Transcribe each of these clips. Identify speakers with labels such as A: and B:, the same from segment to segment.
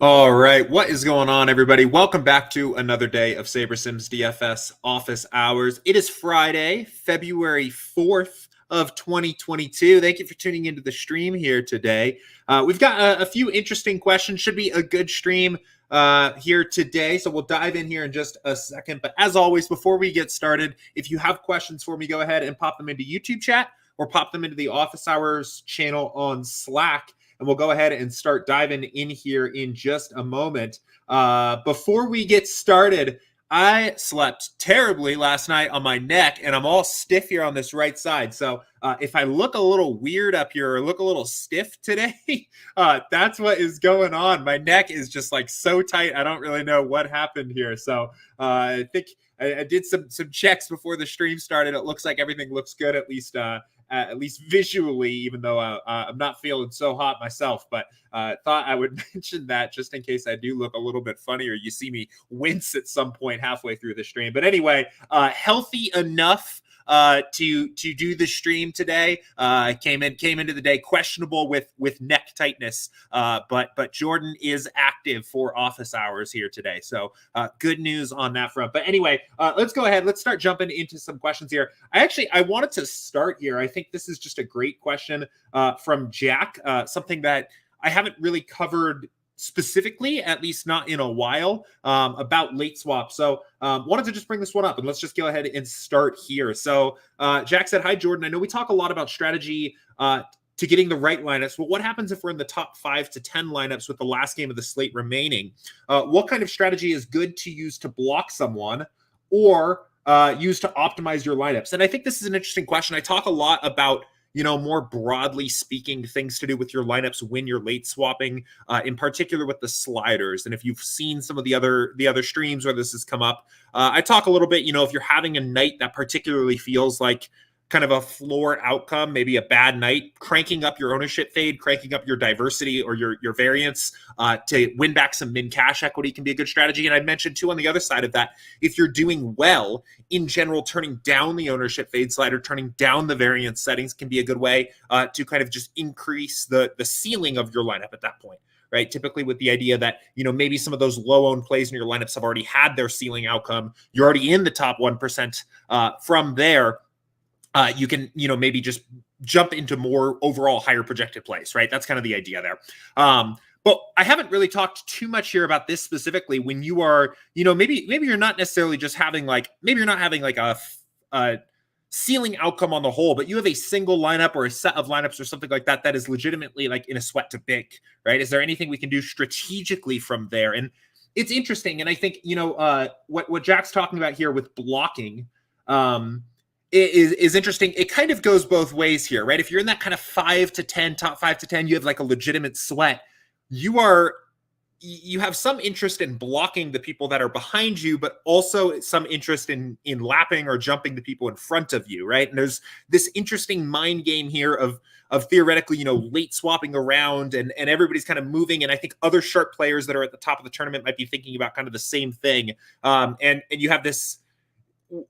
A: All right, what is going on, everybody? Welcome back to another day of SaberSim's DFS Office Hours. It is Friday, February 4th of 2022. Thank you for tuning into the stream here today. We've got a few interesting questions. Should be a good stream here today, so we'll dive in here in just a second. But as always, before we get started, if you have questions for me, go ahead and pop them into YouTube chat or pop them into the Office Hours channel on Slack, and we'll go ahead and start diving in here in just a moment. Before we get started, I slept terribly last night on my neck, and I'm all stiff here on this right side. So if I look a little weird up here or look a little stiff today, that's what is going on. My neck is just like so tight. I don't really know what happened here. So I think I did some checks before the stream started. It looks like everything looks good, at least visually, even though I'm not feeling so hot myself. But thought I would mention that just in case I do look a little bit funny or you see me wince at some point halfway through the stream. But anyway, healthy enough to do the stream today. Came into the day questionable with neck tightness, but Jordan is active for office hours here today, so good news on that front. But anyway, let's go ahead. Let's start jumping into some questions here. I wanted to start here. I think this is just a great question from Jack, something that I haven't really covered specifically, at least not in a while, about late swap. So wanted to just bring this one up, and let's just go ahead and start here. So Jack said, hi, Jordan. I know we talk a lot about strategy to getting the right lineups, but what happens if we're in the top 5 to 10 lineups with the last game of the slate remaining? What kind of strategy is good to use to block someone or use to optimize your lineups? And I think this is an interesting question. I talk a lot about, more broadly speaking, things to do with your lineups when you're late swapping, in particular with the sliders. And if you've seen some of the other streams where this has come up, I talk a little bit, if you're having a night that particularly feels like kind of a floor outcome, maybe a bad night, cranking up your ownership fade, cranking up your diversity or your variance to win back some min cash equity can be a good strategy. And I mentioned too, on the other side of that, if you're doing well, in general, turning down the ownership fade slider, turning down the variance settings can be a good way to kind of just increase the ceiling of your lineup at that point. Right. Typically with the idea that, maybe some of those low owned plays in your lineups have already had their ceiling outcome. You're already in the top 1% from there. You can, maybe just jump into more overall higher projected plays, right? That's kind of the idea there. But I haven't really talked too much here about this specifically when you are, maybe you're not necessarily just having maybe you're not having like a ceiling outcome on the whole, but you have a single lineup or a set of lineups or something like that is legitimately like in a sweat to pick, right? Is there anything we can do strategically from there? And it's interesting. And I think, what Jack's talking about here with blocking, is interesting. It kind of goes both ways here, right? If you're in that kind of top 5 to 10, you have like a legitimate sweat. You have some interest in blocking the people that are behind you, but also some interest in lapping or jumping the people in front of you, right? And there's this interesting mind game here of theoretically, late swapping around and everybody's kind of moving. And I think other sharp players that are at the top of the tournament might be thinking about kind of the same thing. And you have this,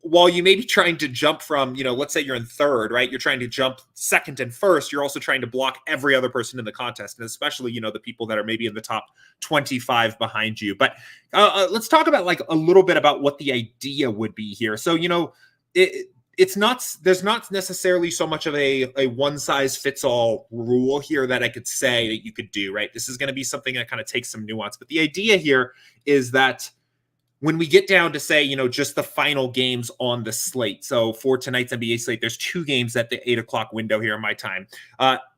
A: while you may be trying to jump from, let's say you're in third, right? You're trying to jump second and first. You're also trying to block every other person in the contest, and especially, the people that are maybe in the top 25 behind you. But let's talk about like a little bit about what the idea would be here. So, there's not necessarily so much of a one size fits all rule here that I could say that you could do, right? This is going to be something that kind of takes some nuance. But the idea here is that when we get down to say, just the final games on the slate. So for tonight's NBA slate, there's 2 games at the 8 o'clock window here in my time.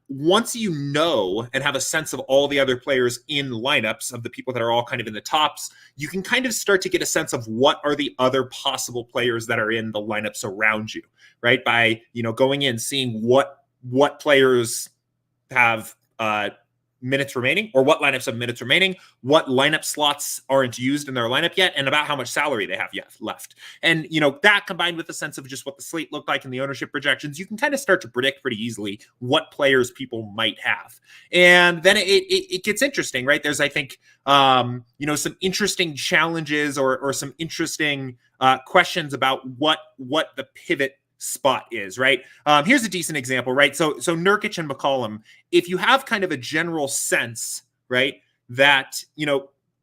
A: Once you know and have a sense of all the other players in lineups of the people that are all kind of in the tops, you can kind of start to get a sense of what are the other possible players that are in the lineups around you, right? By, going in, seeing what players have minutes remaining, or what lineups have minutes remaining, what lineup slots aren't used in their lineup yet, and about how much salary they have yet left. And, that combined with a sense of just what the slate looked like and the ownership projections, you can kind of start to predict pretty easily what players people might have. And then it gets interesting, right? There's, I think, some interesting challenges or some interesting questions about what the pivot spot is, right? Here's a decent example, right? So Nurkic and McCollum, if you have kind of a general sense, right, that,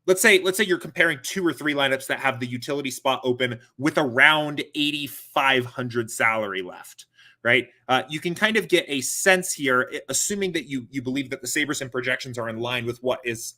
A: let's say you're comparing 2 or 3 lineups that have the utility spot open with around 8,500 salary left, right? You can kind of get a sense here, assuming that you believe that the SaberSim projections are in line with what is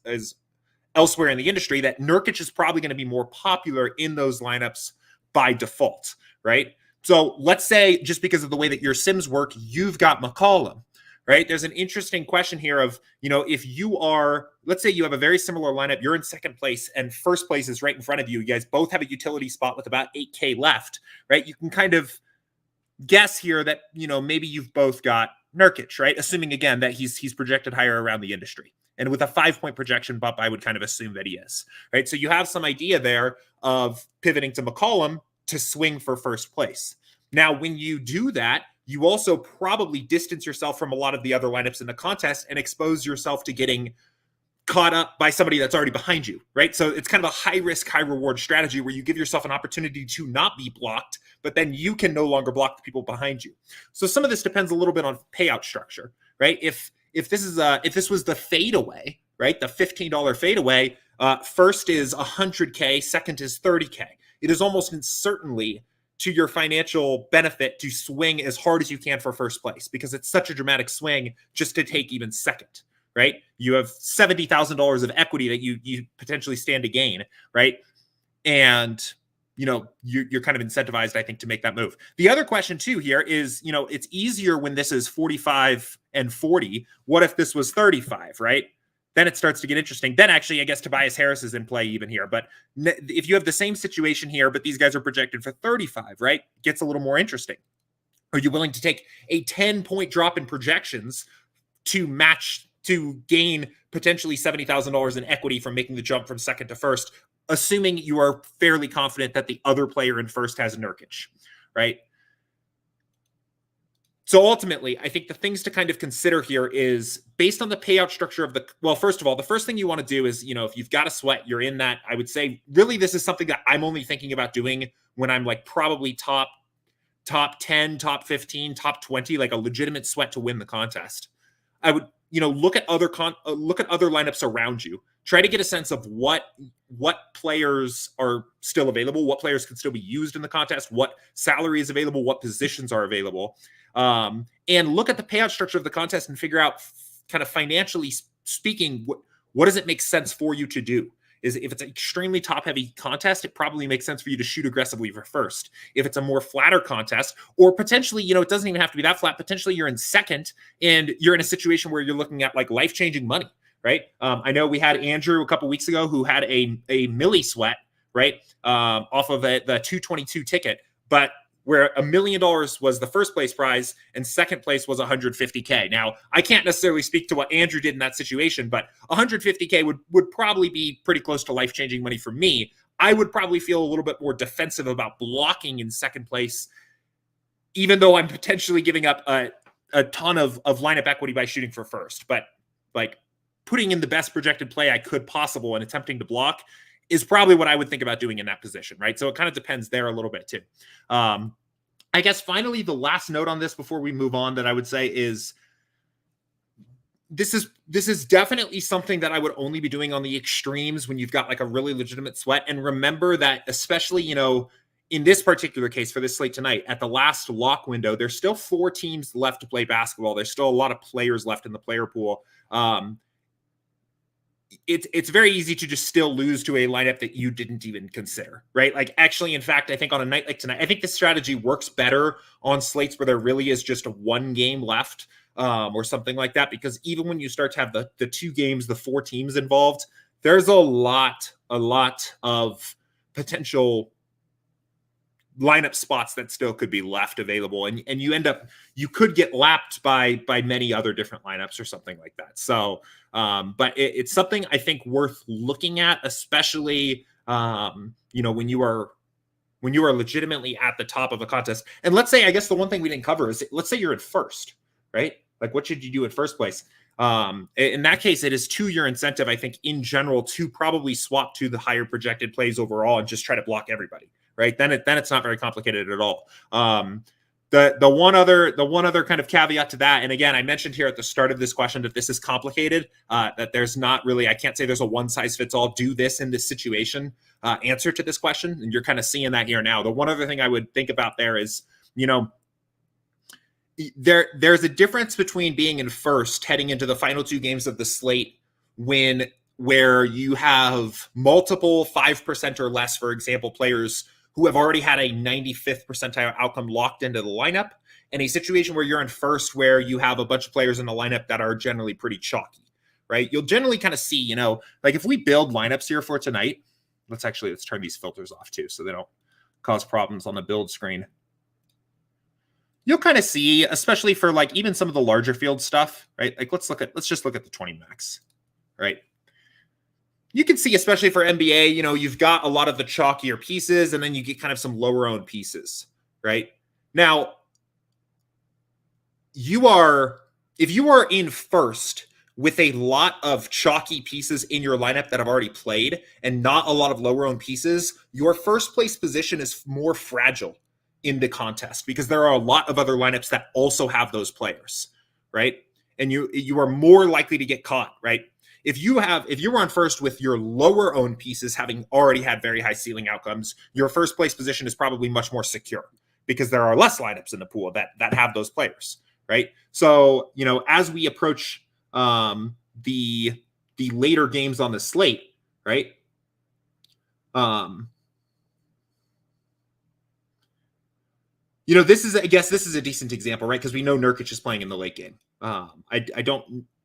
A: elsewhere in the industry, that Nurkic is probably going to be more popular in those lineups by default, right? So let's say, just because of the way that your sims work, you've got McCollum, right? There's an interesting question here of, if you are, let's say you have a very similar lineup, you're in second place and first place is right in front of you. You guys both have a utility spot with about 8K left, right? You can kind of guess here that, maybe you've both got Nurkic, right? Assuming, again, that he's projected higher around the industry. And with a 5-point projection bump, I would kind of assume that he is, right? So you have some idea there of pivoting to McCollum to swing for first place. Now, when you do that, you also probably distance yourself from a lot of the other lineups in the contest and expose yourself to getting caught up by somebody that's already behind you, right? So it's kind of a high risk, high reward strategy where you give yourself an opportunity to not be blocked, but then you can no longer block the people behind you. So some of this depends a little bit on payout structure, right? If this was the fadeaway, right? The $15 fadeaway, first is 100K, second is 30K. It is almost certainly to your financial benefit to swing as hard as you can for first place, because it's such a dramatic swing just to take even second, right? You have $70,000 of equity that you potentially stand to gain, right? And you're kind of incentivized, I think, to make that move. The other question too here is, it's easier when this is 45 and 40. What if this was 35, right? Then it starts to get interesting. Then actually, I guess Tobias Harris is in play even here. But if you have the same situation here, but these guys are projected for 35, right? Gets a little more interesting. Are you willing to take a 10-point drop in projections to gain potentially $70,000 in equity from making the jump from second to first, assuming you are fairly confident that the other player in first has Nurkic, right? So ultimately, I think the things to kind of consider here is based on the payout structure of first of all, the first thing you want to do is, if you've got a sweat, you're in that, I would say, really, this is something that I'm only thinking about doing when I'm like probably top 10, top 15, top 20, like a legitimate sweat to win the contest. I would, look at other lineups around you. Try to get a sense of what players are still available, what players can still be used in the contest, what salary is available, what positions are available, and look at the payout structure of the contest and figure out, kind of financially speaking, what does it make sense for you to do? If it's an extremely top-heavy contest, it probably makes sense for you to shoot aggressively for first. If it's a more flatter contest, or potentially, it doesn't even have to be that flat. Potentially, you're in second, and you're in a situation where you're looking at like life-changing money, right? I know we had Andrew a couple weeks ago who had a milli sweat, right, off of the 222 ticket, but where $1 million was the first place prize and second place was 150K. Now, I can't necessarily speak to what Andrew did in that situation, but 150K would probably be pretty close to life-changing money for me. I would probably feel a little bit more defensive about blocking in second place, even though I'm potentially giving up a ton of lineup equity by shooting for first. But like putting in the best projected play I could possible and attempting to block is probably what I would think about doing in that position, right? So it kind of depends there a little bit too. I guess finally, the last note on this before we move on that I would say is this is definitely something that I would only be doing on the extremes when you've got like a really legitimate sweat. And remember that, especially, in this particular case for this slate tonight, at the last lock window, there's still 4 teams left to play basketball. There's still a lot of players left in the player pool. It's very easy to just still lose to a lineup that you didn't even consider, right? Like actually, in fact, I think on a night like tonight, I think this strategy works better on slates where there really is just 1 game left or something like that, because even when you start to have the 2 games, the 4 teams involved, there's a lot of potential lineup spots that still could be left available, and you could get lapped by many other different lineups or something like that. So but it's something I think worth looking at, especially when you are legitimately at the top of a contest. And let's say, I guess the one thing we didn't cover is, let's say you're in first, right? Like what should you do in first place? In that case, it is to your incentive, I think, in general, to probably swap to the higher projected plays overall and just try to block everybody. Right. Then it's not very complicated at all. The one other kind of caveat to that, and again, I mentioned here at the start of this question that this is complicated, that there's not really, I can't say there's a one size fits all, do this in this situation answer to this question, and you're kind of seeing that here now. The one other thing I would think about there is, there's a difference between being in first heading into the final two games of the slate where you have multiple 5% or less, for example, players who have already had a 95th percentile outcome locked into the lineup, and a situation where you're in first where you have a bunch of players in the lineup that are generally pretty chalky, right? You'll generally kind of see, like if we build lineups here for tonight, let's turn these filters off too so they don't cause problems on the build screen. You'll kind of see, especially for like even some of the larger field stuff, right? Like let's just look at the 20 max, right? You can see, especially for NBA, you've got a lot of the chalkier pieces, and then you get kind of some lower owned pieces, right? Now, if you are in first with a lot of chalky pieces in your lineup that have already played and not a lot of lower owned pieces, your first place position is more fragile in the contest because there are a lot of other lineups that also have those players, right? And you are more likely to get caught, right? If you were on first with your lower owned pieces having already had very high ceiling outcomes, your first place position is probably much more secure because there are less lineups in the pool that have those players, right? So, as we approach the later games on the slate, right? This is a decent example, right? Because we know Nurkic is playing in the late game.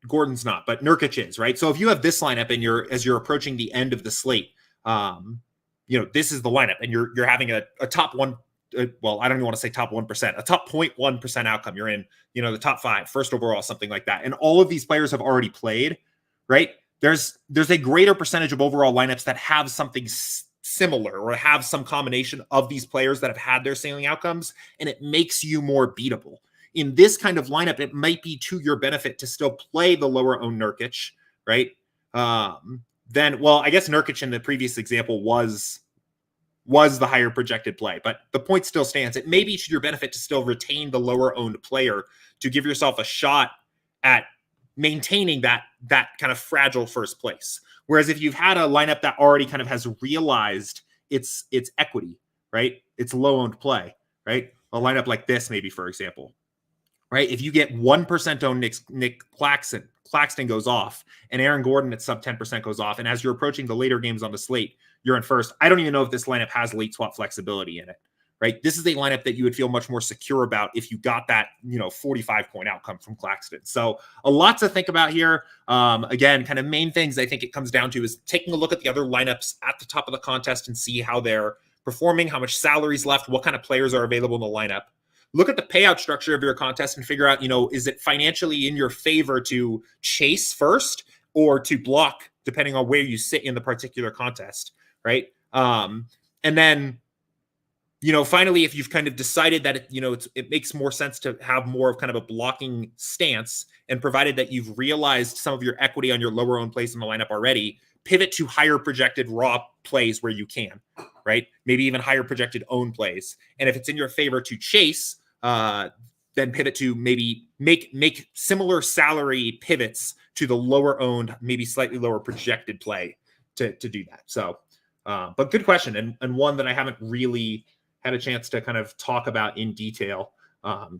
A: Gordon's not, but Nurkic is, right? So if you have this lineup and as you're approaching the end of the slate, this is the lineup, and you're having a top one. Well, I don't even want to say top 1%, a top 0.1% outcome. You're in, the top 5, first overall, something like that. And all of these players have already played, right? There's a greater percentage of overall lineups that have something similar or have some combination of these players that have had their ceiling outcomes, and it makes you more beatable. In this kind of lineup, it might be to your benefit to still play the lower owned Nurkic, right? I guess Nurkic in the previous example was the higher projected play, but the point still stands. It may be to your benefit to still retain the lower owned player to give yourself a shot at maintaining that kind of fragile first place. Whereas if you've had a lineup that already kind of has realized its equity, right? It's low owned play, right? A lineup like this, maybe, for example, right? If you get 1% owned Nick Claxton goes off, and Aaron Gordon at sub 10% goes off, and as you're approaching the later games on the slate, you're in first. I don't even know if this lineup has late swap flexibility in it, right? This is a lineup that you would feel much more secure about if you got that, 45-point outcome from Claxton. So a lot to think about here. Again, kind of main things I think it comes down to is taking a look at the other lineups at the top of the contest and see how they're performing, how much salary's left, what kind of players are available in the lineup. Look at the payout structure of your contest and figure out, is it financially in your favor to chase first or to block, depending on where you sit in the particular contest, right? And then, finally, if you've kind of decided that, it makes more sense to have more of kind of a blocking stance, and provided that you've realized some of your equity on your lower owned plays in the lineup already, pivot to higher projected raw plays where you can, right? Maybe even higher projected own plays. And if it's in your favor to chase, then pivot to maybe make similar salary pivots to the lower owned, maybe slightly lower projected play to do that. So, but good question, and one that I haven't really had a chance to kind of talk about in detail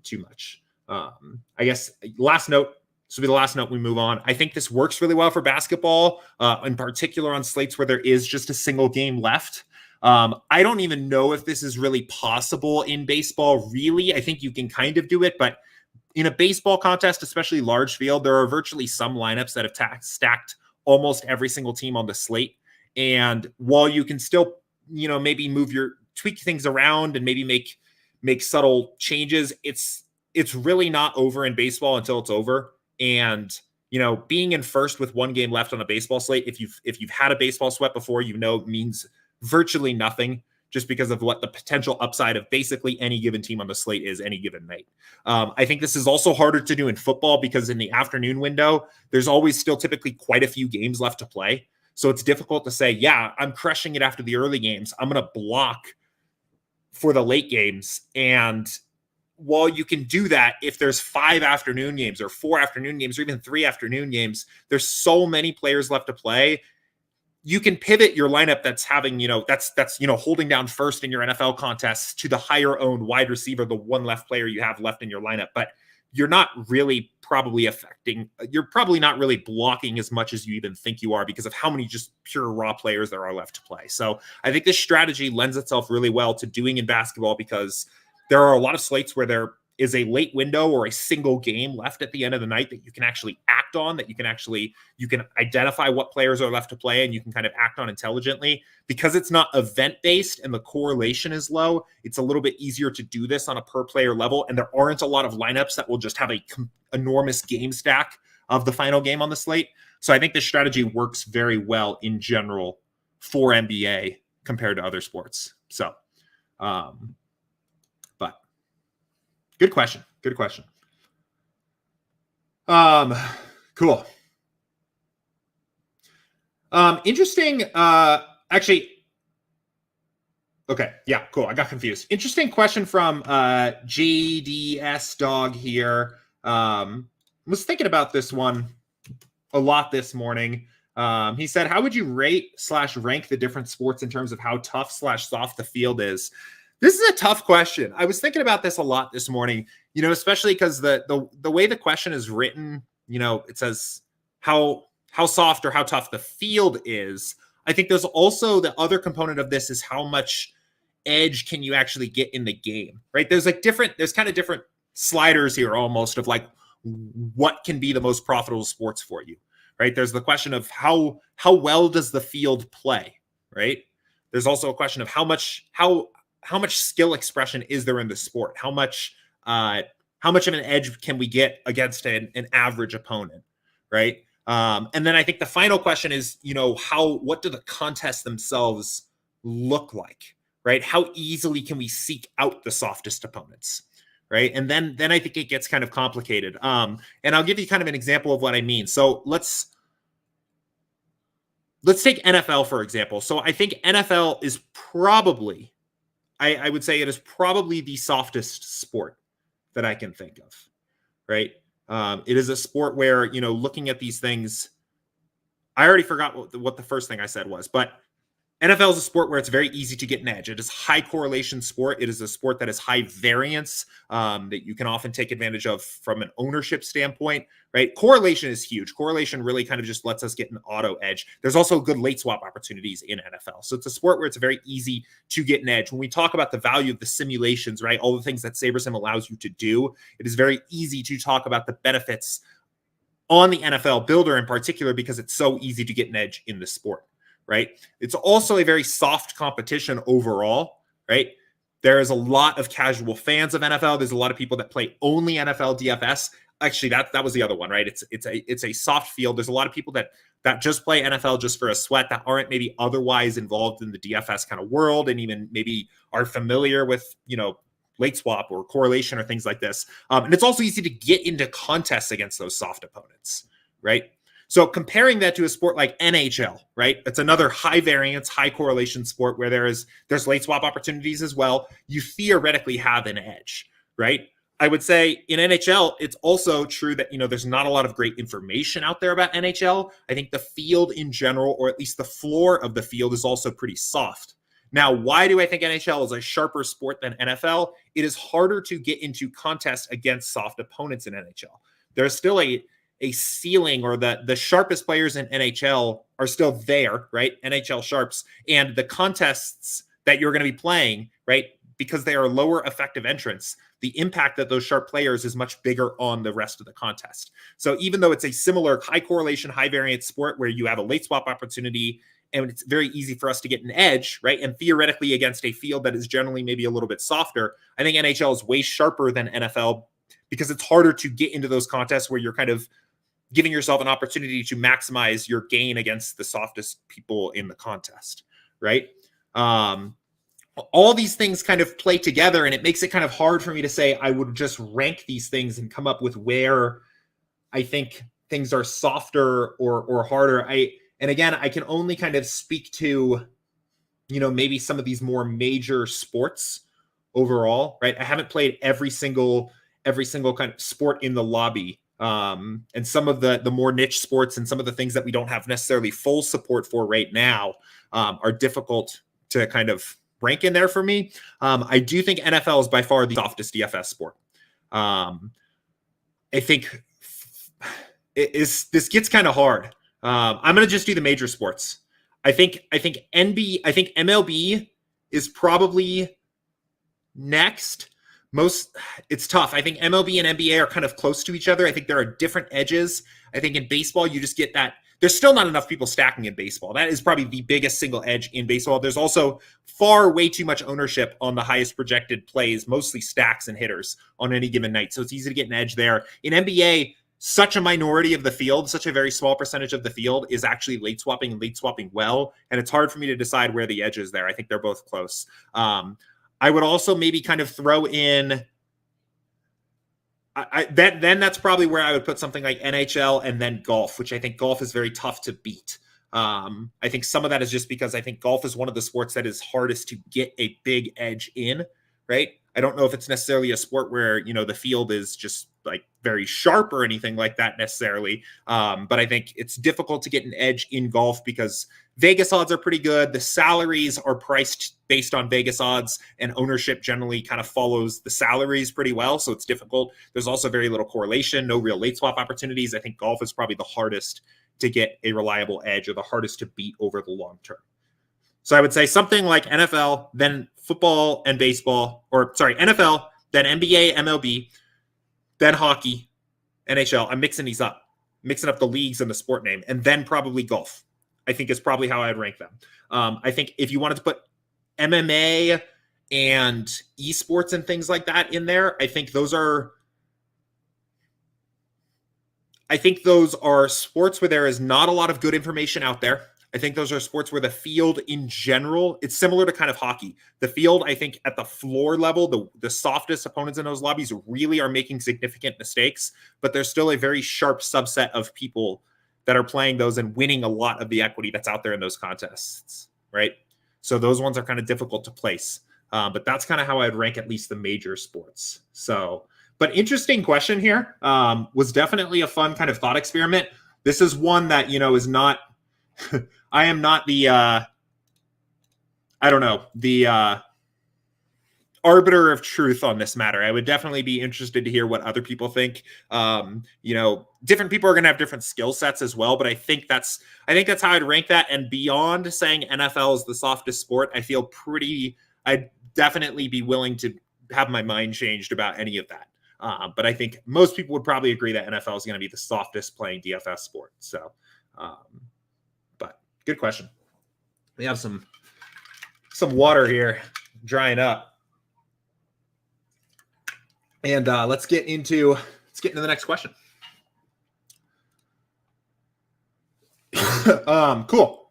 A: too much. I guess last note, this will be the last note we move on. I think this works really well for basketball, in particular on slates where there is just a single game left. I don't even know if this is really possible in baseball, really. I think you can kind of do it, but in a baseball contest, especially large field, there are virtually some lineups that have stacked almost every single team on the slate. And while you can still, maybe tweak things around and maybe make subtle changes, it's really not over in baseball until it's over. And, being in first with one game left on a baseball slate, if you've had a baseball sweat before, means virtually nothing, just because of what the potential upside of basically any given team on the slate is any given night. I think this is also harder to do in football because in the afternoon window, there's always still typically quite a few games left to play. So it's difficult to say, yeah, I'm crushing it after the early games, I'm going to block for the late games, and while you can do that, if there's 5 afternoon games or 4 afternoon games or even 3 afternoon games, there's so many players left to play. You can pivot your lineup that's having, that's holding down first in your NFL contests to the higher owned wide receiver, the one left player you have left in your lineup. But you're not really you're probably not really blocking as much as you even think you are because of how many just pure raw players there are left to play. So I think this strategy lends itself really well to doing in basketball because there are a lot of slates where there is a late window or a single game left at the end of the night that you can actually act on, that you can identify what players are left to play and you can kind of act on intelligently. Because it's not event-based and the correlation is low, it's a little bit easier to do this on a per-player level, and there aren't a lot of lineups that will just have a enormous game stack of the final game on the slate. So I think this strategy works very well in general for NBA compared to other sports. So, but good question. Good question. Cool. Interesting. Actually, okay. Yeah, cool. I got confused. Interesting question from GDS Dog here. Was thinking about this one a lot this morning. He said, how would you rate/rank the different sports in terms of how tough/soft the field is? This is a tough question. I was thinking about this a lot this morning, especially because the way the question is written, it says how soft or how tough the field is. I think there's also the other component of this is how much edge can you actually get in the game, right? There's kind of different sliders here almost of like what can be the most profitable sports for you, right? There's the question of how well does the field play, right? There's also a question of how much skill expression is there in the sport? How much of an edge can we get against an average opponent, right? And then I think the final question is, what do the contests themselves look like, right? How easily can we seek out the softest opponents, right? And then I think it gets kind of complicated. And I'll give you kind of an example of what I mean. So let's take NFL, for example. So I think NFL is probably, I would say it is probably the softest sport that I can think of, right? It is a sport where, looking at these things, I already forgot what the first thing I said was, but NFL is a sport where it's very easy to get an edge. It is high correlation sport. It is a sport that is high variance that you can often take advantage of from an ownership standpoint, right? Correlation is huge. Correlation really kind of just lets us get an auto edge. There's also good late swap opportunities in NFL. So it's a sport where it's very easy to get an edge. When we talk about the value of the simulations, right, all the things that SaberSim allows you to do, it is very easy to talk about the benefits on the NFL builder in particular because it's so easy to get an edge in the sport. Right. It's also a very soft competition overall. Right. There is a lot of casual fans of NFL. There's a lot of people that play only NFL DFS. Actually, that was the other one. Right. It's a soft field. There's a lot of people that just play NFL just for a sweat that aren't maybe otherwise involved in the DFS kind of world and even maybe are familiar with, late swap or correlation or things like this. And it's also easy to get into contests against those soft opponents. Right. So comparing that to a sport like NHL, right? It's another high variance, high correlation sport where there's late swap opportunities as well. You theoretically have an edge, right? I would say in NHL, it's also true that, there's not a lot of great information out there about NHL. I think the field in general, or at least the floor of the field, is also pretty soft. Now, why do I think NHL is a sharper sport than NFL? It is harder to get into contests against soft opponents in NHL. There's still a ceiling, or the sharpest players in NHL are still there, right? NHL sharps. And the contests that you're going to be playing, right, because they are lower effective entrants, the impact of those sharp players is much bigger on the rest of the contest. So even though it's a similar high correlation, high variance sport where you have a late swap opportunity and it's very easy for us to get an edge, right? And theoretically against a field that is generally maybe a little bit softer, I think NHL is way sharper than NFL because it's harder to get into those contests where you're kind of giving yourself an opportunity to maximize your gain against the softest people in the contest, right? All these things kind of play together, and it makes it kind of hard for me to say I would just rank these things and come up with where I think things are softer or harder. And again, I can only kind of speak to, maybe some of these more major sports overall, right? I haven't played every single kind of sport in the lobby. And some of the more niche sports and some of the things that we don't have necessarily full support for right now are difficult to kind of rank in there for me. I do think NFL is by far the softest DFS sport. I think this gets kind of hard. I'm going to just do the major sports. I think MLB is probably next. It's tough. I think MLB and NBA are kind of close to each other. I think there are different edges. I think in baseball, you just get that. There's still not enough people stacking in baseball. That is probably the biggest single edge in baseball. There's also way too much ownership on the highest projected plays, mostly stacks and hitters on any given night. So it's easy to get an edge there. In NBA, such a minority of the field, such a very small percentage of the field is actually late swapping and late swapping well. And it's hard for me to decide where the edge is there. I think they're both close. I would also maybe kind of throw in then that's probably where I would put something like NHL and then golf, which I think golf is very tough to beat. I think some of that is just because I think golf is one of the sports that is hardest to get a big edge in, right? I don't know if it's necessarily a sport where, the field is just like very sharp or anything like that necessarily. But I think it's difficult to get an edge in golf because Vegas odds are pretty good. The salaries are priced based on Vegas odds, and ownership generally kind of follows the salaries pretty well. So it's difficult. There's also very little correlation, no real late swap opportunities. I think golf is probably the hardest to get a reliable edge or the hardest to beat over the long term. So I would say something like NFL, then football and baseball, NFL, then NBA, MLB, then hockey, NHL. I'm mixing these up, mixing up the leagues and the sport name, and then probably golf, I think is probably how I'd rank them. I think if you wanted to put MMA and esports and things like that in there, I think those are sports where there is not a lot of good information out there. I think those are sports where the field in general, it's similar to kind of hockey. The field, I think at the floor level, the softest opponents in those lobbies really are making significant mistakes, but there's still a very sharp subset of people that are playing those and winning a lot of the equity that's out there in those contests, right? So those ones are kind of difficult to place. But that's kind of how I'd rank at least the major sports. So, but interesting question here. Was definitely a fun kind of thought experiment. This is one that, is not, I am not the, the arbiter of truth on this matter. I would definitely be interested to hear what other people think. Different people are going to have different skill sets as well, but I think that's how I'd rank that. And beyond saying NFL is the softest sport, I'd definitely be willing to have my mind changed about any of that. But I think most people would probably agree that NFL is going to be the softest playing DFS sport. So, but good question. We have some water here drying up. And let's get into the next question. Cool.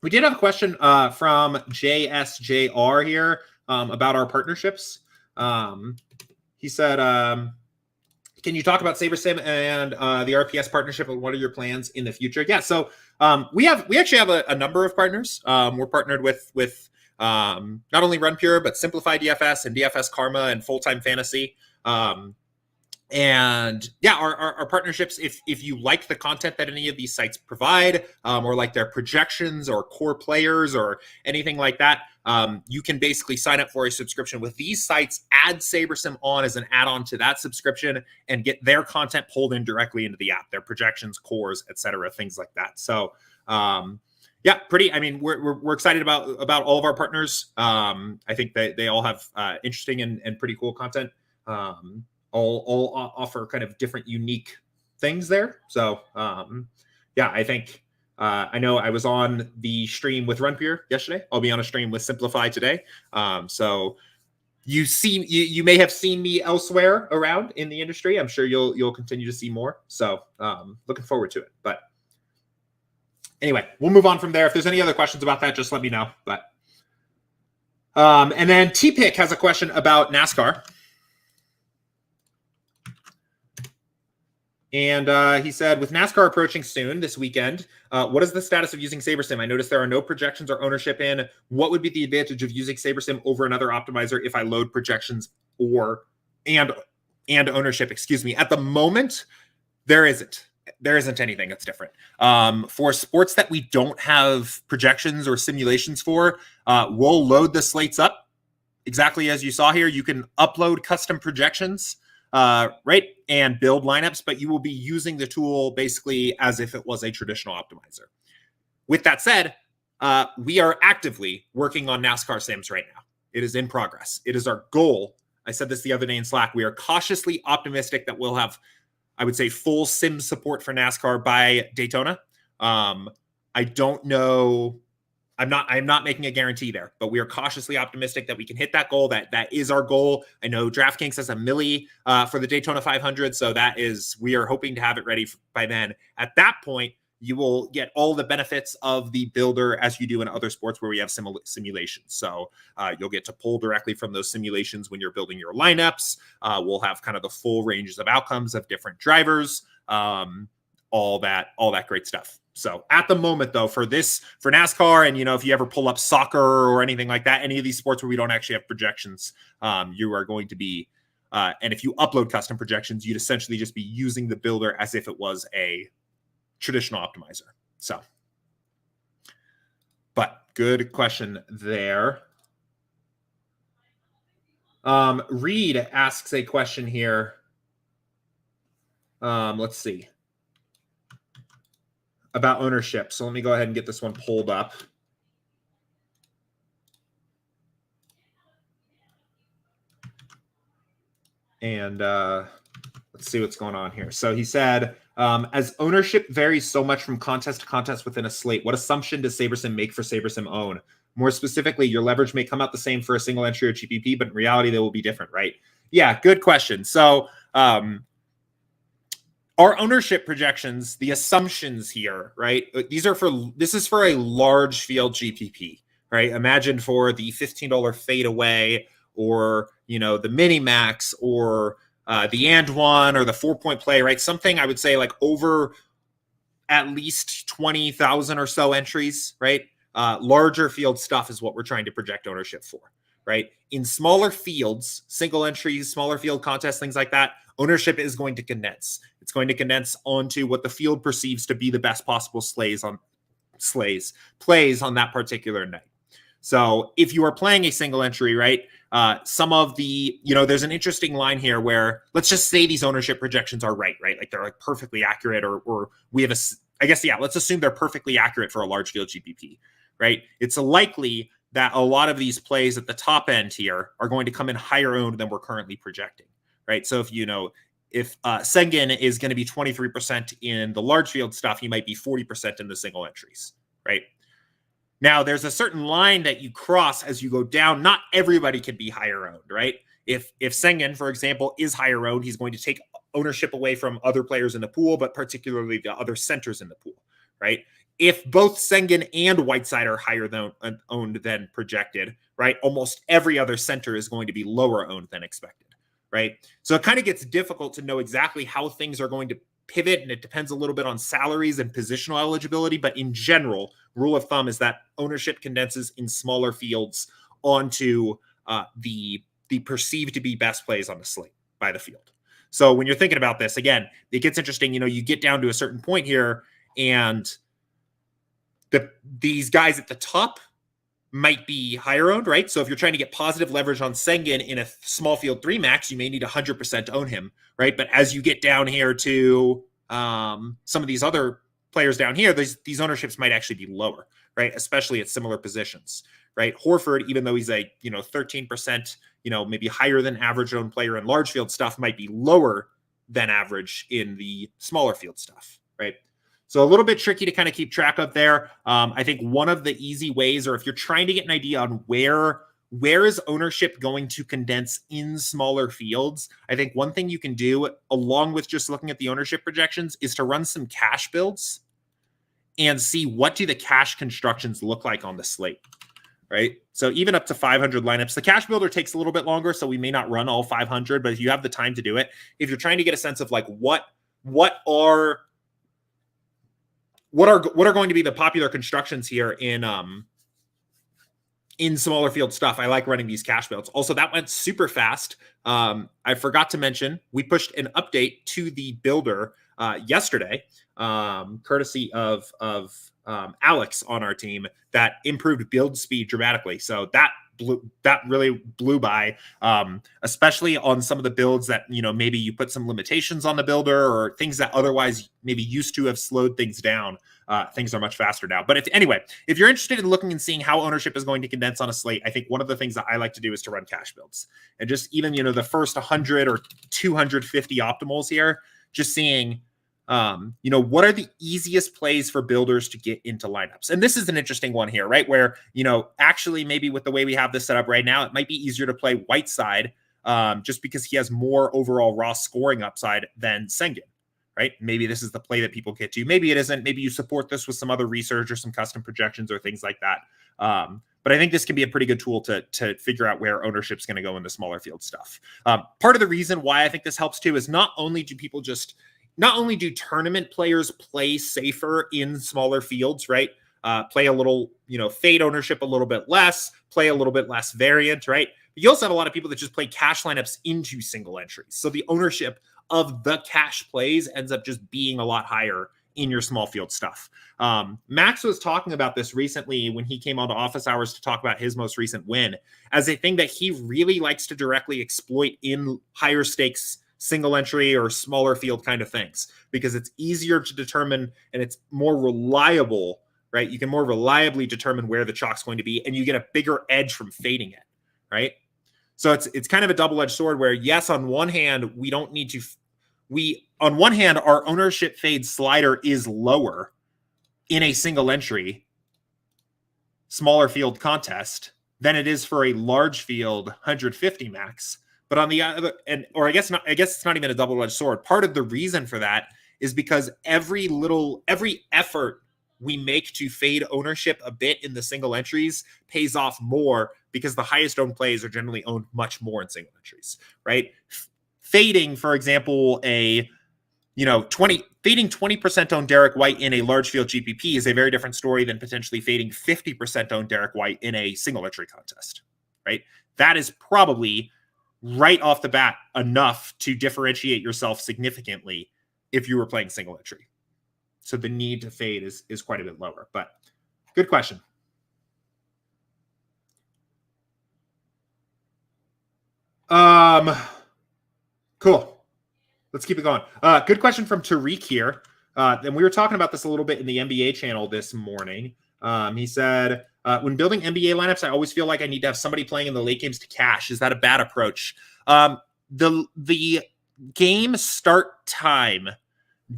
A: We did have a question from JSJR here about our partnerships. He said, can you talk about SaberSim and the RPS partnership and what are your plans in the future? Yeah, so we actually have a number of partners. We're partnered with not only RunPure, but Simplify DFS and DFS Karma and Full-Time Fantasy. And yeah, our partnerships, if you like the content that any of these sites provide, or like their projections or core players or anything like that, you can basically sign up for a subscription with these sites, add SaberSim on as an add-on to that subscription, and get their content pulled in directly into the app, their projections, cores, etc., things like that. So yeah, we're excited about all of our partners. I think they all have interesting and pretty cool content. All offer kind of different, unique things there. So, yeah, I think I know I was on the stream with RunPure yesterday. I'll be on a stream with Simplify today. So you may have seen me elsewhere around in the industry. I'm sure you'll continue to see more. So, looking forward to it. But anyway, we'll move on from there. If there's any other questions about that, just let me know. But and then T-Pick has a question about NASCAR. And he said, with NASCAR approaching soon this weekend, what is the status of using SaberSim? I noticed there are no projections or ownership in. What would be the advantage of using SaberSim over another optimizer if I load projections and ownership? Excuse me. At the moment, there isn't. There isn't anything that's different. For sports that we don't have projections or simulations for, we'll load the slates up exactly as you saw here. You can upload custom projections, right, and build lineups, but you will be using the tool basically as if it was a traditional optimizer. With that said, we are actively working on NASCAR sims right now. It is in progress. It is our goal. I said this the other day in Slack. We are cautiously optimistic that we'll have, I would say, full sim support for NASCAR by Daytona. I don't know. I'm not making a guarantee there, but we are cautiously optimistic that we can hit that goal. That is our goal. I know DraftKings has a milli for the Daytona 500, so we are hoping to have it ready by then. At that point, you will get all the benefits of the builder as you do in other sports where we have simulations. So you'll get to pull directly from those simulations when you're building your lineups. We'll have kind of the full ranges of outcomes of different drivers, all that great stuff. So at the moment, though, for NASCAR, and if you ever pull up soccer or anything like that, any of these sports where we don't actually have projections, you are going to be, and if you upload custom projections, you'd essentially just be using the builder as if it was a traditional optimizer. So, but good question there. Reed asks a question here. Let's see. About ownership. So let me go ahead and get this one pulled up. And let's see what's going on here. So he said, as ownership varies so much from contest to contest within a slate, what assumption does SaberSim make for SaberSim own? More specifically, your leverage may come out the same for a single entry or GPP, but in reality, they will be different, right? Yeah, good question. So our ownership projections, the assumptions here, right? This is for a large field GPP, right? Imagine for the $15 fadeaway, or the mini max, or the and one, or the 4-point play, right? Something I would say like over at least 20,000 or so entries, right? Larger field stuff is what we're trying to project ownership for, right? In smaller fields, single entries, smaller field contests, things like that, ownership is going to condense. It's going to condense onto what the field perceives to be the best possible plays on that particular night. So if you are playing a single entry, right, some of the, there's an interesting line here where let's just say these ownership projections are right? Like they're like perfectly accurate, or we have let's assume they're perfectly accurate for a large field GPP, right? It's likely that a lot of these plays at the top end here are going to come in higher owned than we're currently projecting, right? So if Sengen is going to be 23% in the large field stuff, he might be 40% in the single entries, right? Now, there's a certain line that you cross as you go down. Not everybody can be higher owned, right? If Sengen, for example, is higher owned, he's going to take ownership away from other players in the pool, but particularly the other centers in the pool, right? If both Sengen and Whiteside are higher owned than projected, right, almost every other center is going to be lower owned than expected, right? So it kind of gets difficult to know exactly how things are going to pivot, and it depends a little bit on salaries and positional eligibility. But in general, rule of thumb is that ownership condenses in smaller fields onto the perceived to be best plays on the slate by the field. So when you're thinking about this, again, it gets interesting. You get down to a certain point here, and these guys at the top might be higher owned, right? So if you're trying to get positive leverage on Sengen in a small field 3 max, you may need 100% to own him, right? But as you get down here to some of these other players down here, these ownerships might actually be lower, right? Especially at similar positions, right? Horford, even though he's a 13%, maybe higher than average owned player in large field stuff, might be lower than average in the smaller field stuff, right? So a little bit tricky to kind of keep track of there. I think one of the easy ways, or if you're trying to get an idea on where is ownership going to condense in smaller fields, I think one thing you can do, along with just looking at the ownership projections, is to run some cash builds and see what do the cash constructions look like on the slate, right? So even up to 500 lineups, the cash builder takes a little bit longer, so we may not run all 500, but if you have the time to do it, if you're trying to get a sense of like what what are going to be the popular constructions here in smaller field stuff. I like running these cash builds. Also, that went super fast. I forgot to mention, we pushed an update to the builder yesterday, courtesy of Alex on our team, that improved build speed dramatically. So that really blew by, especially on some of the builds that, maybe you put some limitations on the builder or things that otherwise maybe used to have slowed things down. Things are much faster now. But if you're interested in looking and seeing how ownership is going to condense on a slate, I think one of the things that I like to do is to run cash builds, and just even, the first 100 or 250 optimals here, just seeing, what are the easiest plays for builders to get into lineups? And this is an interesting one here, right? Where, actually maybe with the way we have this set up right now, it might be easier to play Whiteside just because he has more overall raw scoring upside than Sengun, right? Maybe this is the play that people get to. Maybe it isn't. Maybe you support this with some other research or some custom projections or things like that. But I think this can be a pretty good tool to figure out where ownership's going to go in the smaller field stuff. Part of the reason why I think this helps too is not only do tournament players play safer in smaller fields, right? Play a little, fade ownership a little bit less, play a little bit less variant, right? But you also have a lot of people that just play cash lineups into single entries. So the ownership of the cash plays ends up just being a lot higher in your small field stuff. Max was talking about this recently when he came on to Office Hours to talk about his most recent win as a thing that he really likes to directly exploit in higher stakes single entry or smaller field kind of things, because it's easier to determine and it's more reliable, right? You can more reliably determine where the chalk's going to be, and you get a bigger edge from fading it, right? So it's kind of a double-edged sword where, yes, on one hand, on one hand, our ownership fade slider is lower in a single entry, smaller field contest than it is for a large field 150 max. But on the other, I guess it's not even a double-edged sword. Part of the reason for that is because every effort we make to fade ownership a bit in the single entries pays off more, because the highest owned plays are generally owned much more in single entries, right? Fading, for example, fading 20% owned Derek White in a large field GPP is a very different story than potentially fading 50% owned Derek White in a single entry contest, right? That is probably right off the bat enough to differentiate yourself significantly if you were playing single entry. So the need to fade is quite a bit lower. But good question. Cool. Let's keep it going. Good question from Tariq here. And we were talking about this a little bit in the NBA channel this morning. He said, when building NBA lineups, I always feel like I need to have somebody playing in the late games to cash. Is that a bad approach? The game start time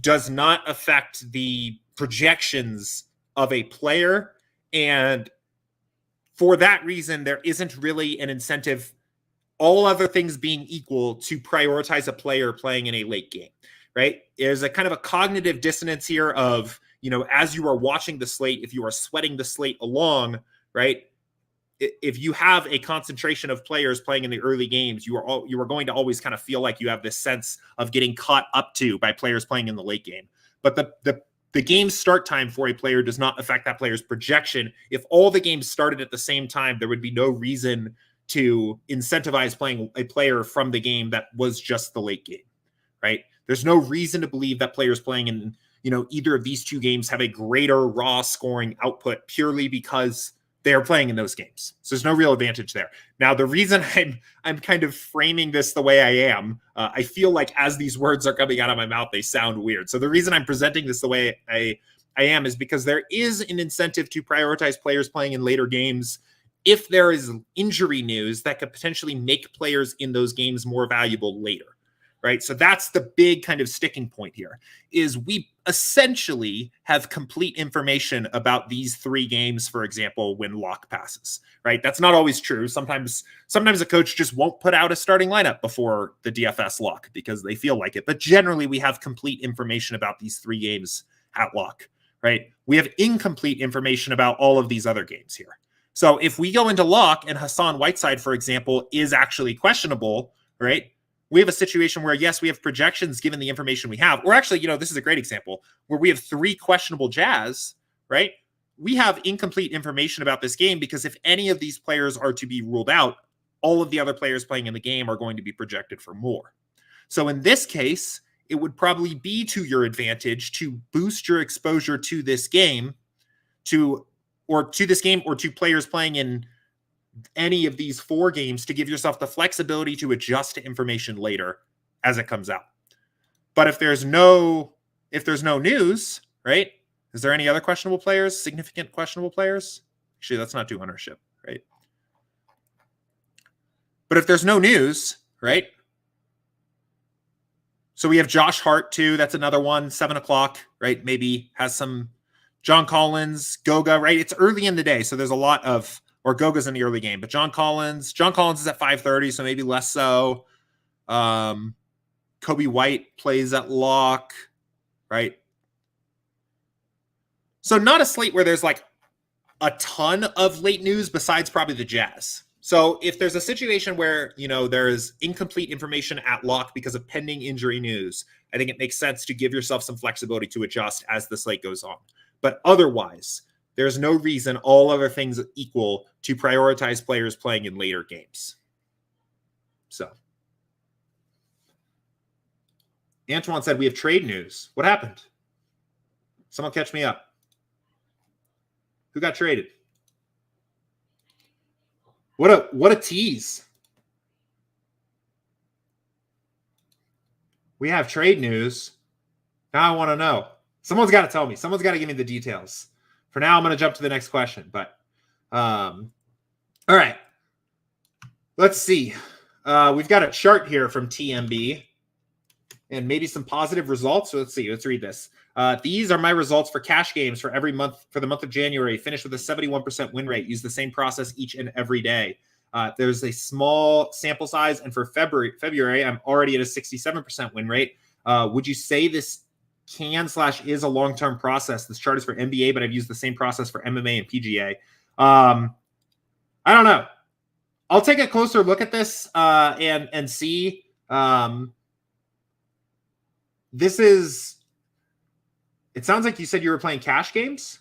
A: does not affect the projections of a player. And for that reason, there isn't really an incentive, all other things being equal, to prioritize a player playing in a late game, right? There's a kind of a cognitive dissonance here of, as you are watching the slate, if you are sweating the slate along, right? If you have a concentration of players playing in the early games, you are going to always kind of feel like you have this sense of getting caught up to by players playing in the late game. But the game start time for a player does not affect that player's projection. If all the games started at the same time, there would be no reason to incentivize playing a player from the game that was just the late game, right? There's no reason to believe that players playing in, either of these two games have a greater raw scoring output purely because they are playing in those games. So there's no real advantage there. Now, the reason I'm kind of framing this the way I am, I feel like as these words are coming out of my mouth, they sound weird. So the reason I'm presenting this the way I am is because there is an incentive to prioritize players playing in later games if there is injury news that could potentially make players in those games more valuable later, right? So that's the big kind of sticking point here, is we essentially have complete information about these three games, for example, when lock passes, right? That's not always true. Sometimes a coach just won't put out a starting lineup before the DFS lock because they feel like it. But generally, we have complete information about these three games at lock, right? We have incomplete information about all of these other games here. So if we go into lock and Hassan Whiteside, for example, is actually questionable, right? we have a situation where, yes, we have projections given the information we have. Or actually, this is a great example where we have 3 questionable Jazz, right? We have incomplete information about this game because if any of these players are to be ruled out, all of the other players playing in the game are going to be projected for more. So in this case, it would probably be to your advantage to boost your exposure to this game, or to players playing in any of these 4 games, to give yourself the flexibility to adjust to information later as it comes out. But if there's no news, right? Is there any other questionable players, significant questionable players? Actually, let's not do ownership, right? But if there's no news, right? So we have Josh Hart too. That's another one, 7:00, right? Maybe has some John Collins, Goga, right? It's early in the day, so there's a lot of, or Goga's in the early game, but John Collins is at 5:30, so maybe less so. Kobe White plays at lock, right? So not a slate where there's like a ton of late news besides probably the Jazz. So if there's a situation where, there's incomplete information at lock because of pending injury news, I think it makes sense to give yourself some flexibility to adjust as the slate goes on. But otherwise, there's no reason, all other things equal, to prioritize players playing in later games. So Antoine said we have trade news. What happened? Someone catch me up. Who got traded? What a tease. We have trade news. Now I want to know. Someone's got to tell me. Someone's got to give me the details. For now, I'm going to jump to the next question. But all right. Let's see. We've got a chart here from TMB and maybe some positive results. So let's see. Let's read this. These are my results for cash games for every month, for the month of January. Finished with a 71% win rate. Use the same process each and every day. There's a small sample size, and for February, I'm already at a 67% win rate. Would you say this is a long-term process? This chart is for NBA, but I've used the same process for MMA and PGA. I don't know. I'll take a closer look at this and see. This is. It sounds like you said you were playing cash games.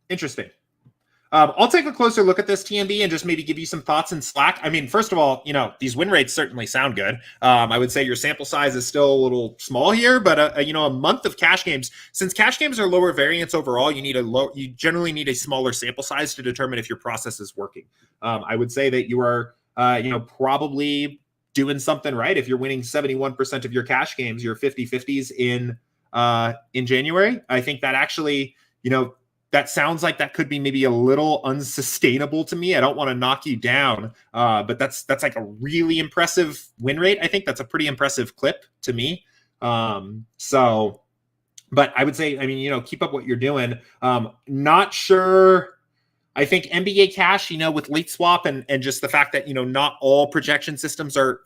A: Interesting. I'll take a closer look at this, TMB, and just maybe give you some thoughts in Slack. I mean, first of all, these win rates certainly sound good. I would say your sample size is still a little small here, but a month of cash games, since cash games are lower variance overall, you generally need a smaller sample size to determine if your process is working. I would say that you are, probably doing something right. If you're winning 71% of your cash games, your 50-50s in January, I think that actually, that sounds like that could be maybe a little unsustainable to me. I don't want to knock you down, but that's like a really impressive win rate. I think that's a pretty impressive clip to me. But I would say, keep up what you're doing. Not sure. I think NBA cash, with late swap and just the fact that, not all projection systems are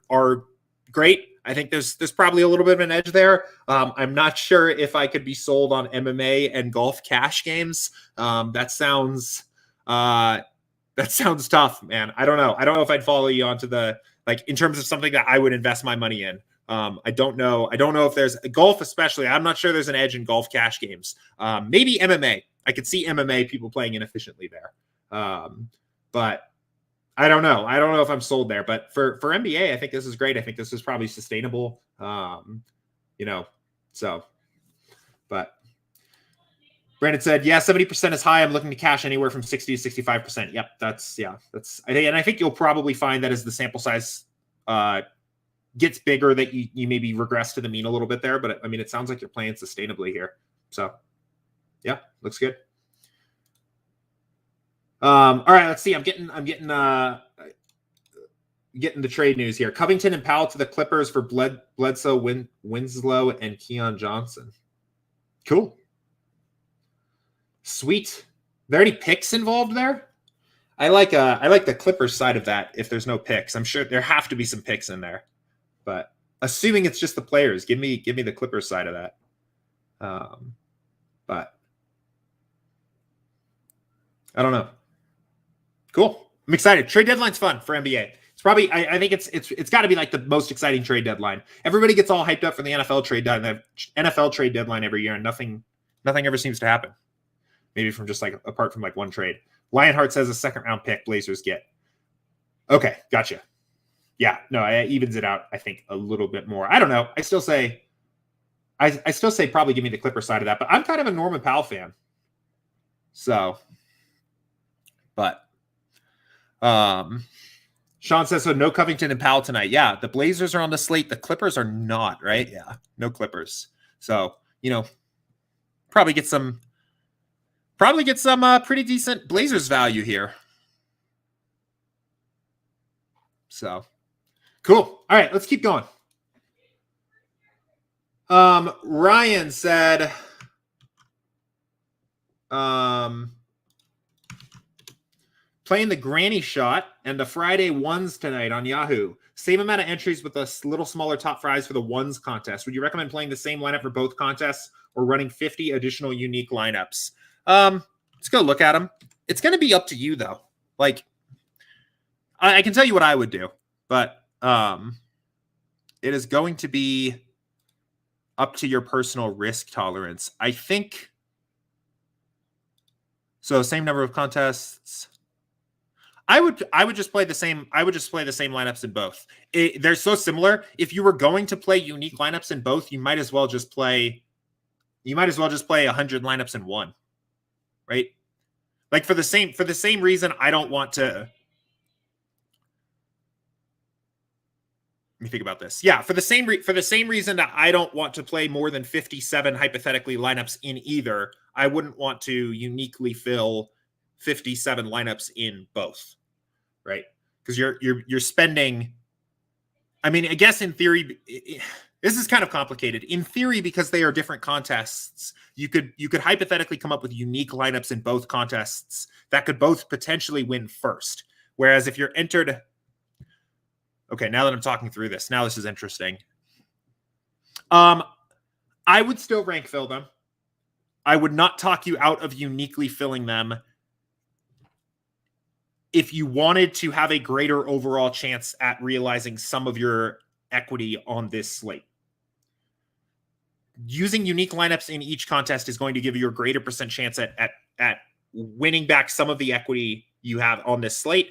A: great. I think there's probably a little bit of an edge there. I'm not sure if I could be sold on MMA and golf cash games. That sounds tough, man. I don't know. I don't know if I'd follow you onto in terms of something that I would invest my money in. I don't know. I don't know if there's golf, especially. I'm not sure there's an edge in golf cash games. Maybe MMA. I could see MMA people playing inefficiently there. But I don't know. I don't know if I'm sold there, but for NBA, I think this is great. I think this is probably sustainable. But Brandon said, yeah, 70% is high. I'm looking to cash anywhere from 60 to 65%. Yep. And I think you'll probably find that as the sample size, gets bigger, that you maybe regress to the mean a little bit there, but it sounds like you're playing sustainably here. So yeah, looks good. All right, let's see. I'm getting the trade news here. Covington and Powell to the Clippers for Bledsoe, Winslow, and Keon Johnson. Cool. Sweet. Are there any picks involved there? I like the Clippers side of that. If there's no picks, I'm sure there have to be some picks in there. But assuming it's just the players, give me the Clippers side of that. But I don't know. Cool. I'm excited. Trade deadline's fun for NBA. It's probably I think it's got to be like the most exciting trade deadline. Everybody gets all hyped up for the NFL trade deadline every year, and nothing ever seems to happen. Maybe from just like apart from like one trade. Lionheart says a second round pick Blazers get. Okay, gotcha. Yeah, no, it evens it out, I think, a little bit more. I don't know. I still say probably give me the Clipper side of that, but I'm kind of a Norman Powell fan. So, but Sean says, so no Covington and Powell tonight. Yeah, the Blazers are on the slate. The Clippers are not, right? Yeah, no Clippers. So, probably get some pretty decent Blazers value here. So, cool. All right, let's keep going. Ryan said, playing the granny shot and the Friday ones tonight on Yahoo. Same amount of entries with a little smaller top prize for the ones contest. Would you recommend playing the same lineup for both contests or running 50 additional unique lineups? Let's go look at them. It's going to be up to you, though. Like, I can tell you what I would do, but it is going to be up to your personal risk tolerance. I think. So same number of contests. I would just play the same. I would just play the same lineups in both. They're so similar. If you were going to play unique lineups in both, you might as well just play 100 lineups in one, right? Like for the same reason, I don't want to. Let me think about this. Yeah, for the same reason that I don't want to play more than 57 hypothetically lineups in either, I wouldn't want to uniquely fill 57 lineups in both, right? Because you're spending. I mean, I guess in theory, this is kind of complicated. In theory, because they are different contests, you could hypothetically come up with unique lineups in both contests that could both potentially win first. Whereas if you're entered. Okay, now that I'm talking through this, now this is interesting. I would still rank fill them. I would not talk you out of uniquely filling them if you wanted to have a greater overall chance at realizing some of your equity on this slate. Using unique lineups in each contest is going to give you a greater percent chance at winning back some of the equity you have on this slate.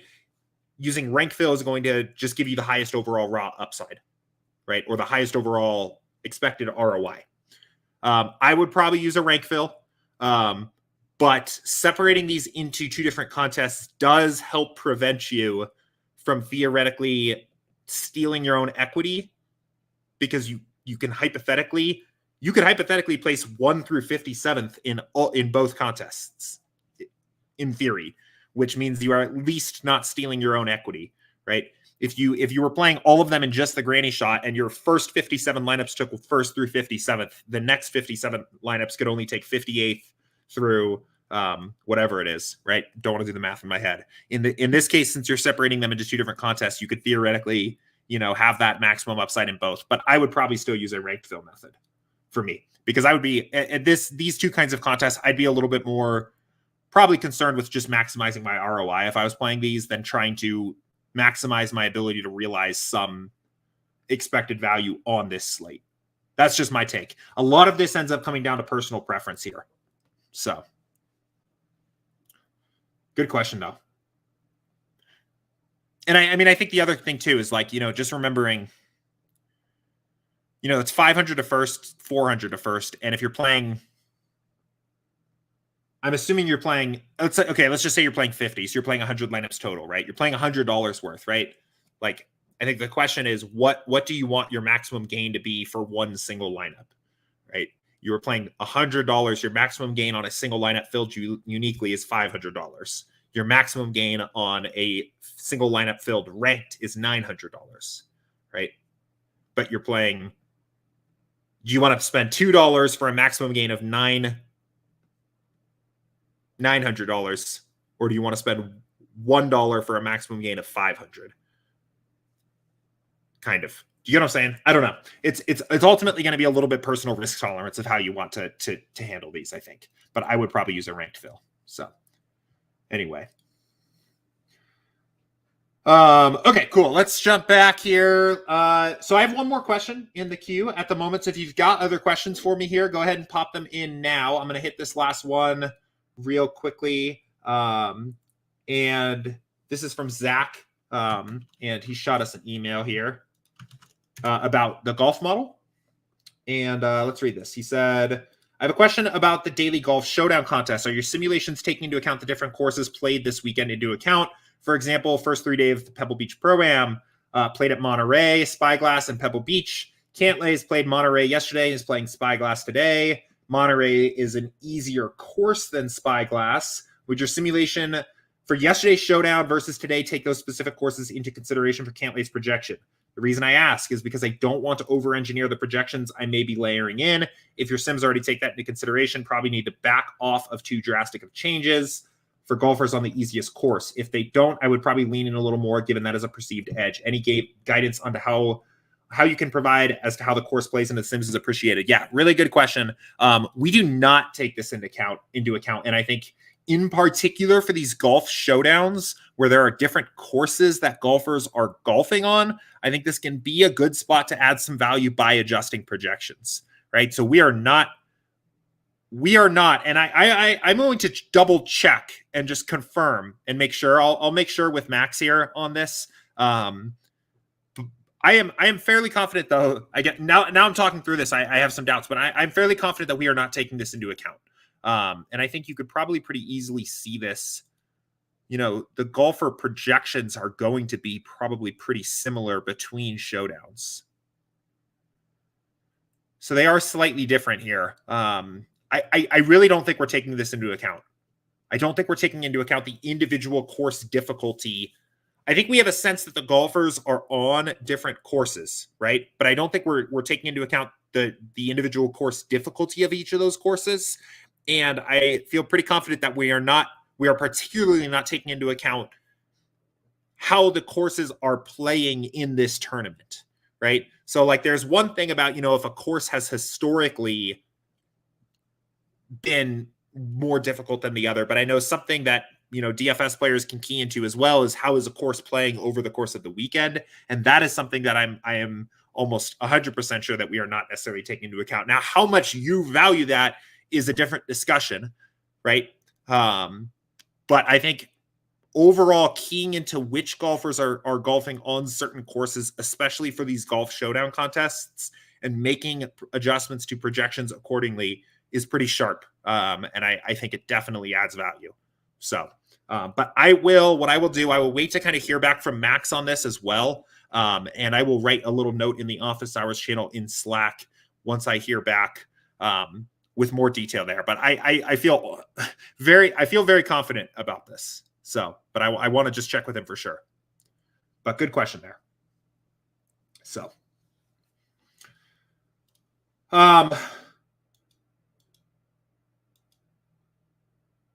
A: Using rank fill is going to just give you the highest overall raw upside, right? Or the highest overall expected ROI. I would probably use a rank fill, but separating these into two different contests does help prevent you from theoretically stealing your own equity, because you could hypothetically place 1 through 57th in both contests, in theory. Which means you are at least not stealing your own equity, right? If you were playing all of them in just the granny shot and your first 57 lineups took 1st through 57th, the next 57 lineups could only take 58th through whatever it is, right? Don't want to do the math in my head. In this case, since you're separating them into two different contests, you could theoretically, have that maximum upside in both. But I would probably still use a ranked fill method for me, because I would be at these two kinds of contests, I'd be a little bit more probably concerned with just maximizing my ROI if I was playing these than trying to maximize my ability to realize some expected value on this slate. That's just my take. A lot of this ends up coming down to personal preference here. So, good question though. And I think the other thing too is like, just remembering, it's 500 to first, 400 to first. And if you're playing, I'm assuming you're playing, let's just say you're playing 50. So you're playing 100 lineups total, right? You're playing $100 worth, right? Like, I think the question is, what do you want your maximum gain to be for one single lineup, right? You were playing $100. Your maximum gain on a single lineup filled uniquely is $500. Your maximum gain on a single lineup filled ranked is $900, right? But you're playing, do you want to spend $2 for a maximum gain of $900, or do you want to spend $1 for a maximum gain of $500? Kind of. Do you get what I'm saying? I don't know. It's ultimately going to be a little bit personal risk tolerance of how you want to handle these, I think. But I would probably use a ranked fill. So anyway. Okay, cool. Let's jump back here. So I have one more question in the queue at the moment. So if you've got other questions for me here, go ahead and pop them in now. I'm going to hit this last one real quickly. And this is from Zach. And he shot us an email here about the golf model. And let's read this. He said, I have a question about the daily golf showdown contest. Are your simulations taking into account the different courses played this weekend into account? For example, first 3 days of the Pebble Beach Pro-Am, played at Monterey, Spyglass, and Pebble Beach. Cantlay's played Monterey yesterday, is playing Spyglass today. Monterey is an easier course than Spyglass. Would your simulation for yesterday's showdown versus today take those specific courses into consideration for Cantlay's projection? The reason I ask is because I don't want to over-engineer the projections I may be layering in. If your sims already take that into consideration, probably need to back off of too drastic of changes for golfers on the easiest course. If they don't, I would probably lean in a little more, given that as a perceived edge. Any guidance onto how you can provide as to how the course plays in the sims is appreciated. Yeah, really good question. We do not take this into account, and I think in particular for these golf showdowns where there are different courses that golfers are golfing on, I think this can be a good spot to add some value by adjusting projections, right? So we are not, and I'm going to double check and just confirm and make sure. I'll make sure with Max here on this. I am fairly confident though. Now I'm talking through this. I have some doubts, but I'm fairly confident that we are not taking this into account. And I think you could probably pretty easily see this. You know, the golfer projections are going to be probably pretty similar between showdowns. So they are slightly different here. I really don't think we're taking this into account. I don't think we're taking into account the individual course difficulty. I think we have a sense that the golfers are on different courses, right? But I don't think we're taking into account the individual course difficulty of each of those courses. And I feel pretty confident that we are particularly not taking into account how the courses are playing in this tournament, right? So like there's one thing about, if a course has historically been more difficult than the other, but I know something that, DFS players can key into as well is how is a course playing over the course of the weekend. And that is something that I am almost 100% sure that we are not necessarily taking into account. Now, how much you value that is a different discussion, right? But I think overall keying into which golfers are golfing on certain courses, especially for these golf showdown contests, and making adjustments to projections accordingly is pretty sharp. And I think it definitely adds value. So, but I will wait to kind of hear back from Max on this as well. And I will write a little note in the Office Hours channel in Slack once I hear back with more detail there. But I feel very confident about this. So, but I want to just check with him for sure. But good question there. So,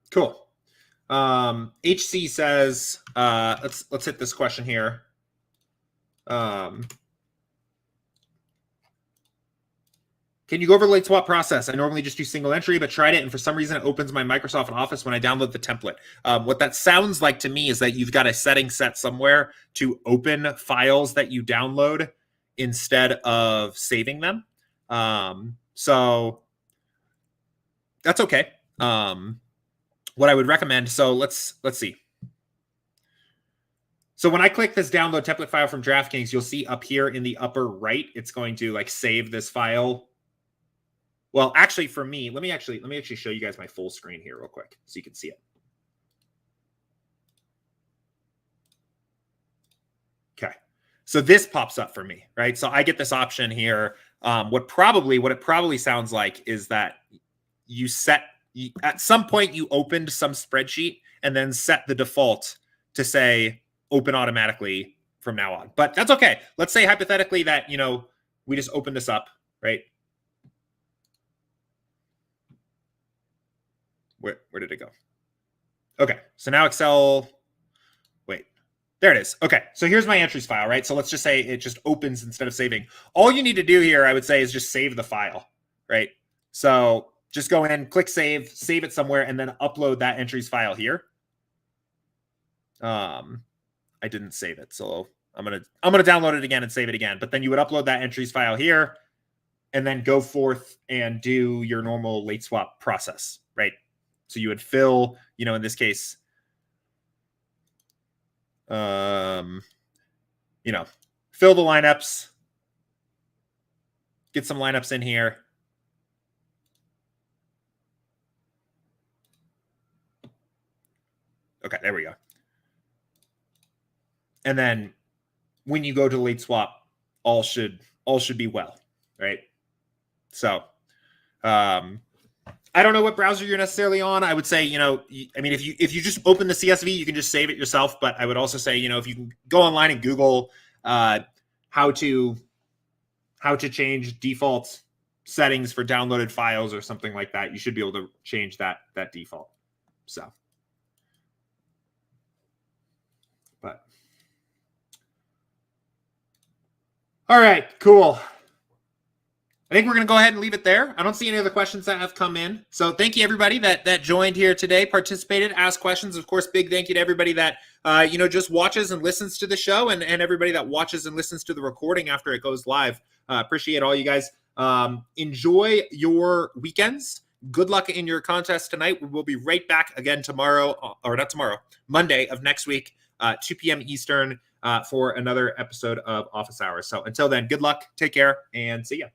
A: cool. HC says, let's hit this question here. Can you go over the late swap process? I normally just do single entry, but tried it, and for some reason it opens my Microsoft Office when I download the template. What that sounds like to me is that you've got a setting set somewhere to open files that you download instead of saving them. So that's okay. What I would recommend, so let's see. So when I click this download template file from DraftKings, you'll see up here in the upper right, it's going to like save this file. Well, actually for me, let me actually show you guys my full screen here real quick so you can see it. Okay. So this pops up for me, right? So I get this option here. What it probably sounds like is that at some point you opened some spreadsheet and then set the default to say open automatically from now on. But that's okay. Let's say hypothetically that, we just opened this up, right? Where did it go? Okay. So now Excel, wait, there it is. Okay. So here's my entries file, right? So let's just say it just opens instead of saving. All you need to do here, I would say, is just save the file, right? So just go in, click save it somewhere, and then upload that entries file here. I I didn't save it. So I'm gonna download it again and save it again. But then you would upload that entries file here and then go forth and do your normal late swap process, right? So you would fill, in this case, fill the lineups, get some lineups in here. Okay, there we go. And then when you go to late swap, all should be well, right? So, I don't know what browser you're necessarily on. I would say, if you just open the CSV, you can just save it yourself. But I would also say, if you can go online and Google how to change default settings for downloaded files or something like that, you should be able to change that default. So, but all right, cool. I think we're going to go ahead and leave it there. I don't see any other questions that have come in. So thank you, everybody that joined here today, participated, asked questions. Of course, big thank you to everybody that, just watches and listens to the show and everybody that watches and listens to the recording after it goes live. Appreciate all you guys. Enjoy your weekends. Good luck in your contest tonight. We'll be right back again Monday of next week, 2 p.m. Eastern, for another episode of Office Hours. So until then, good luck, take care, and see ya.